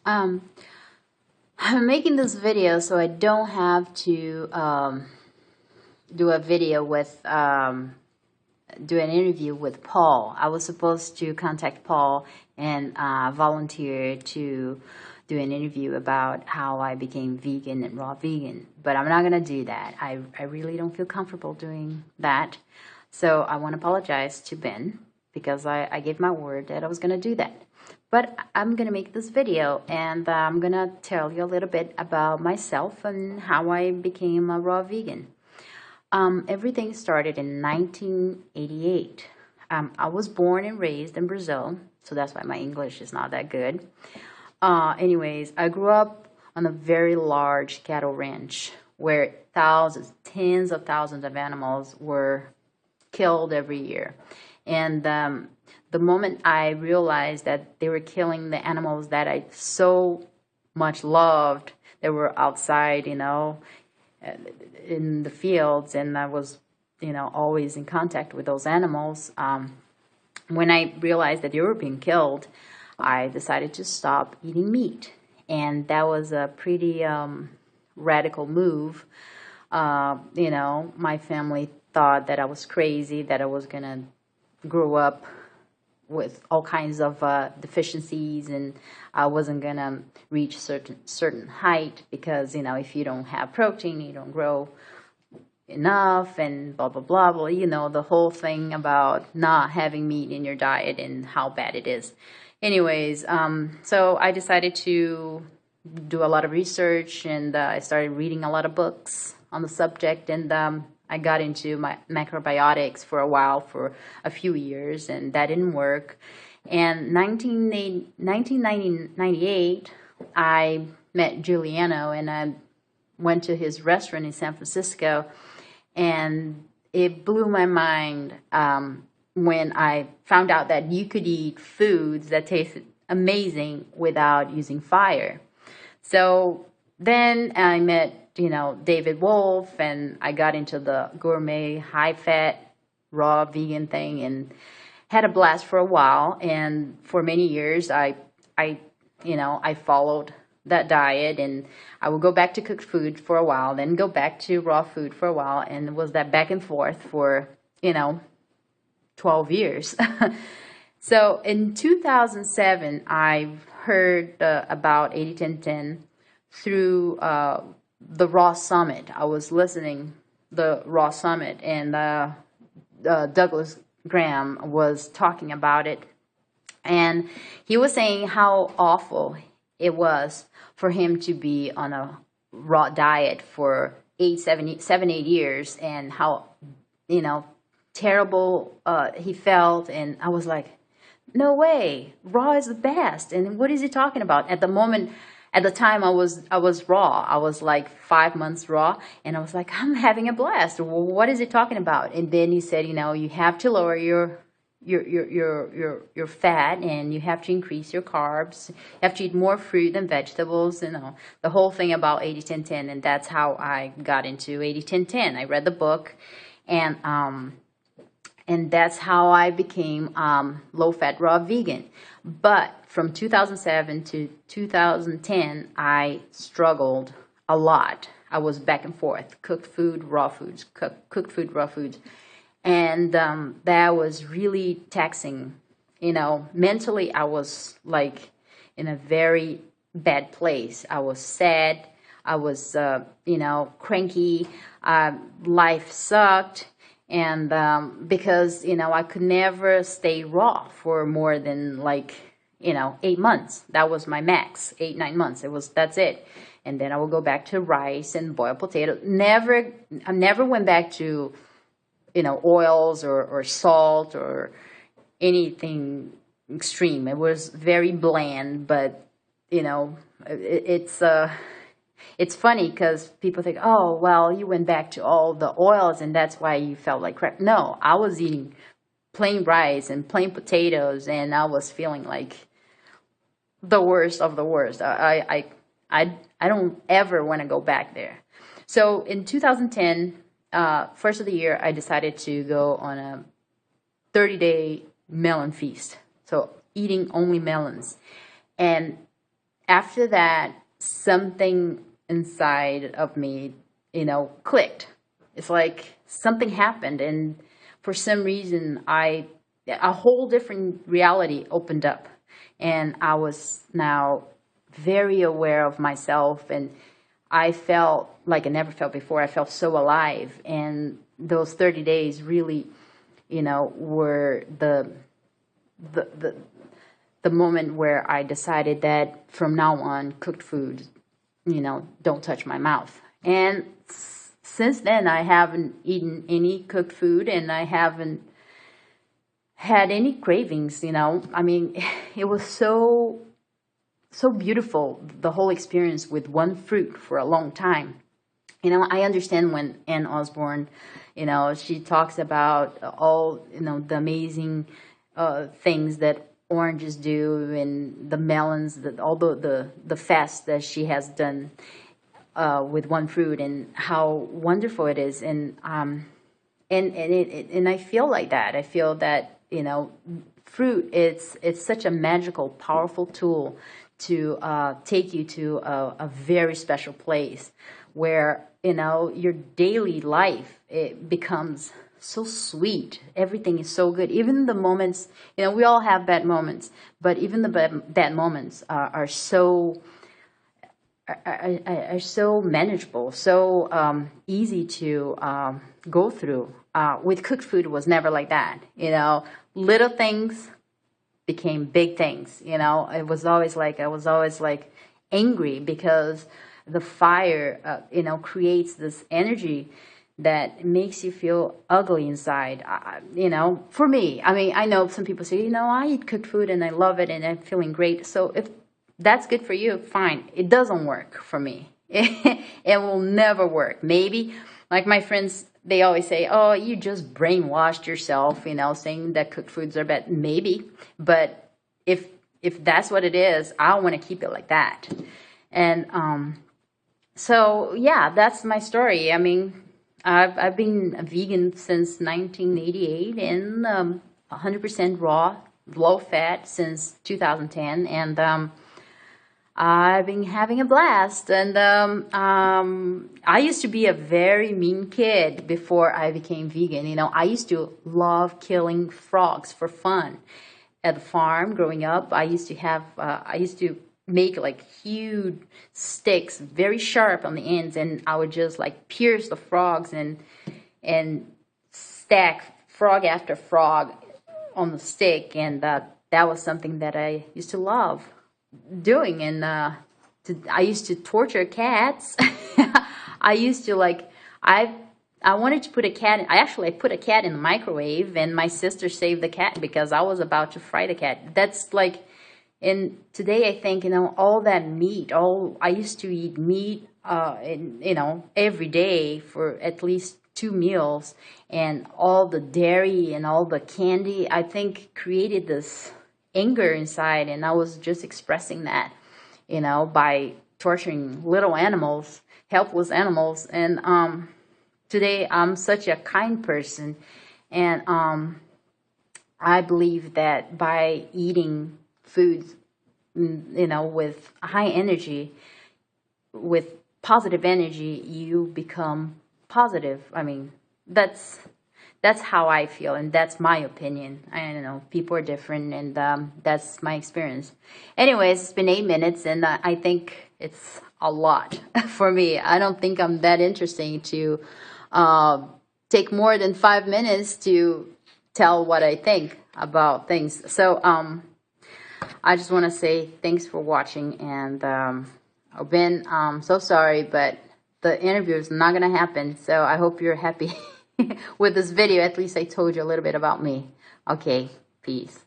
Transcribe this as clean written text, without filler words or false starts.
Um, I'm making this video so I don't have to do a video with do an interview with Paul. I was supposed to contact Paul and volunteer to do an interview about how I became vegan and raw vegan, but I'm not gonna do that. I really don't feel comfortable doing that. So I want to apologize to Ben because I gave my word that I was gonna do that. But I'm gonna make this video and I'm gonna tell you a little bit about myself and how I became a raw vegan. Everything started in 1988. I was born and raised in Brazil, so that's why my English is not that good. Anyways, I grew up on a very large cattle ranch where thousands, tens of thousands of animals were killed every year. And the moment I realized that they were killing the animals that I so much loved, that were outside, in the fields, and I was, always in contact with those animals. When I realized that they were being killed, I decided to stop eating meat. And that was a pretty radical move. My family thought that I was crazy, that I was going to grow up with all kinds of deficiencies, and I wasn't going to reach certain height because, if you don't have protein, you don't grow enough, and blah blah blah blah, the whole thing about not having meat in your diet and how bad it is. Anyways, so I decided to do a lot of research, and I started reading a lot of books on the subject, and I got into my macrobiotics for a while, for a few years, and that didn't work. And 1998, I met Giuliano, and I went to his restaurant in San Francisco, and it blew my mind when I found out that you could eat foods that tasted amazing without using fire. So then I met, David Wolfe, and I got into the gourmet, high-fat, raw vegan thing, and had a blast for a while. And for many years, I followed that diet, and I would go back to cooked food for a while, then go back to raw food for a while, and it was that back and forth for 12 years. So in 2007, I heard about 80-10-10 through the Raw Summit. I was listening the Raw Summit, and Douglas Graham was talking about it, and he was saying how awful it was for him to be on a raw diet for 8 years, and how terrible he felt. And I was like, no way, raw is the best. And what is he talking about? At the time, I was raw. I was like 5 months raw, and I was like, I'm having a blast. What is he talking about? And then he said, you have to lower your fat, and you have to increase your carbs. You have to eat more fruit and vegetables, the whole thing about 80-10-10. And that's how I got into 80-10-10. I read the book, and that's how I became low-fat raw vegan. But from 2007 to 2010, I struggled a lot. I was back and forth, cooked food, raw foods, cooked food, raw foods. And that was really taxing. Mentally, I was like in a very bad place. I was sad. I was, cranky. Life sucked. And because, I could never stay raw for more than 8 months. That was my max, 8-9 months. That's it. And then I would go back to rice and boiled potato. I never went back to, oils or salt or anything extreme. It was very bland, but, it's funny because people think, oh, well, you went back to all the oils and that's why you felt like crap. No, I was eating plain rice and plain potatoes, and I was feeling like the worst of the worst. I don't ever want to go back there. So in 2010, first of the year, I decided to go on a 30-day melon feast. So eating only melons. And after that, something inside of me, clicked. It's like something happened, and for some reason, a whole different reality opened up, and I was now very aware of myself, and I felt like I never felt before. I felt so alive, and those 30 days really, were the the the moment where I decided that from now on, cooked food, don't touch my mouth. And since then, I haven't eaten any cooked food, and I haven't had any cravings. I mean, it was so beautiful, the whole experience with one fruit for a long time. I understand when Anne Osborne, she talks about all, the amazing things that oranges do, and the melons, all the fast that she has done with one fruit, and how wonderful it is. And I feel like that. I feel that, fruit, it's such a magical, powerful tool to take you to a very special place where, your daily life, it becomes so sweet. Everything is so good. Even the moments, we all have bad moments, but even the bad moments are so manageable, so easy to go through. With cooked food, it was never like that. Little things became big things. It was always like, I was always like angry because the fire, creates this energy that makes you feel ugly inside. For me, I mean, I know some people say, I eat cooked food and I love it and I'm feeling great. So if that's good for you, fine. It doesn't work for me. It will never work. Maybe, like my friends, they always say, oh, you just brainwashed yourself, saying that cooked foods are bad. Maybe, but if that's what it is, I want to keep it like that. And so yeah, that's my story. I mean, I've been a vegan since 1988, and 100% raw, low fat since 2010, and I've been having a blast. And I used to be a very mean kid before I became vegan. I used to love killing frogs for fun. At the farm growing up, I used to make like huge sticks, very sharp on the ends, and I would just like pierce the frogs and stack frog after frog on the stick, and that was something that I used to love doing. And I used to torture cats. I used to I wanted to put a cat in, I put a cat in the microwave, and my sister saved the cat because I was about to fry the cat. That's like, and today I think, all that meat, I used to eat meat, every day for at least 2 meals, and all the dairy and all the candy, I think created this anger inside, and I was just expressing that, by torturing little animals, helpless animals. And today I'm such a kind person, and I believe that by eating foods, with high energy, with positive energy, you become positive. I mean, that's how I feel, and that's my opinion. I don't know, people are different, and that's my experience. Anyways, it's been 8 minutes, and I think it's a lot for me. I don't think I'm that interesting to take more than 5 minutes to tell what I think about things. So I just want to say thanks for watching, and Ben, I'm so sorry, but the interview is not going to happen. So I hope you're happy with this video. At least I told you a little bit about me. Okay, peace.